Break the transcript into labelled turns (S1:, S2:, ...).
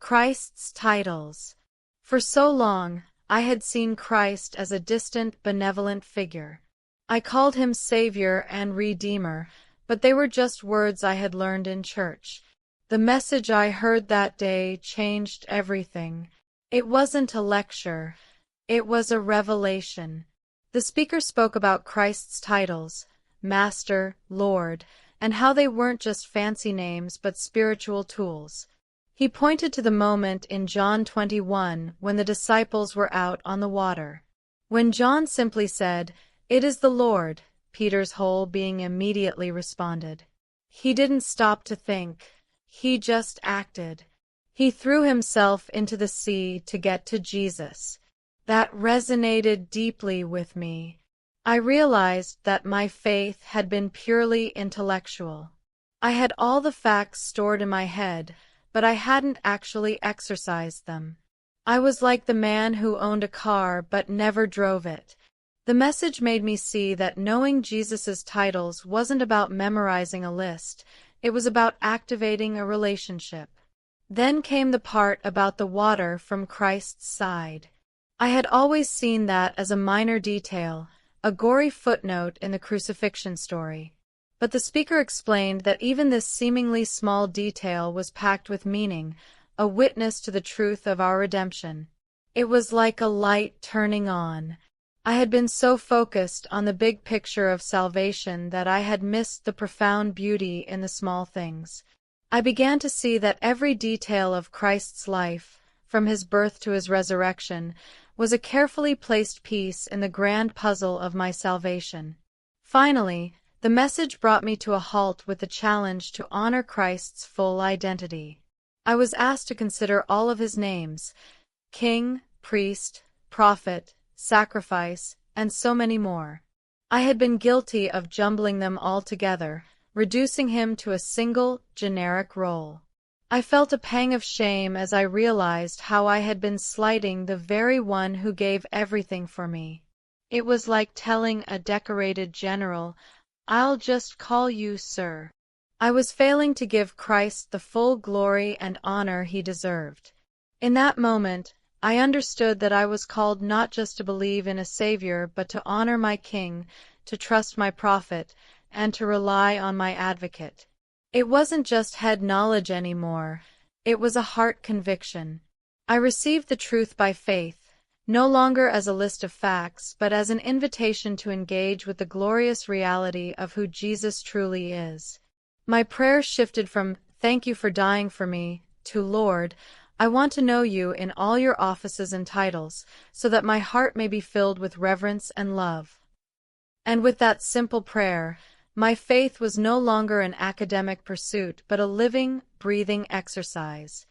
S1: Christ's titles. For so long, I had seen Christ as a distant, benevolent figure. I called him Savior and Redeemer, but they were just words I had learned in church. The message I heard that day changed everything. It wasn't a lecture. It was a revelation. The speaker spoke about Christ's titles, Master, Lord, and how they weren't just fancy names but spiritual tools. He pointed to the moment in John 21 when the disciples were out on the water. When John simply said, "It is the Lord," Peter's whole being immediately responded. He didn't stop to think. He just acted. He threw himself into the sea to get to Jesus. That resonated deeply with me. I realized that my faith had been purely intellectual. I had all the facts stored in my head, but I hadn't actually exercised them. I was like the man who owned a car but never drove it. The message made me see that knowing Jesus's titles wasn't about memorizing a list, it was about activating a relationship. Then came the part about the water from Christ's side. I had always seen that as a minor detail, a gory footnote in the crucifixion story. But the speaker explained that even this seemingly small detail was packed with meaning, a witness to the truth of our redemption. It was like a light turning on. I had been so focused on the big picture of salvation that I had missed the profound beauty in the small things. I began to see that every detail of Christ's life, from his birth to his resurrection, was a carefully placed piece in the grand puzzle of my salvation. Finally, the message brought me to a halt with the challenge to honor Christ's full identity. I was asked to consider all of his names: King, Priest, Prophet, Sacrifice, and so many more. I had been guilty of jumbling them all together, reducing him to a single, generic role. I felt a pang of shame as I realized how I had been slighting the very one who gave everything for me. It was like telling a decorated general, "I'll just call you sir." I was failing to give Christ the full glory and honor he deserved. In that moment, I understood that I was called not just to believe in a Savior but to honor my King, to trust my prophet, and to rely on my advocate. It wasn't just head knowledge anymore, it was a heart conviction. I received the truth by faith, no longer as a list of facts but as an invitation to engage with the glorious reality of who Jesus truly is. My prayer shifted from, "Thank you for dying for me," to, "Lord, I want to know you in all your offices and titles, so that my heart may be filled with reverence and love." And with that simple prayer, my faith was no longer an academic pursuit but a living, breathing exercise.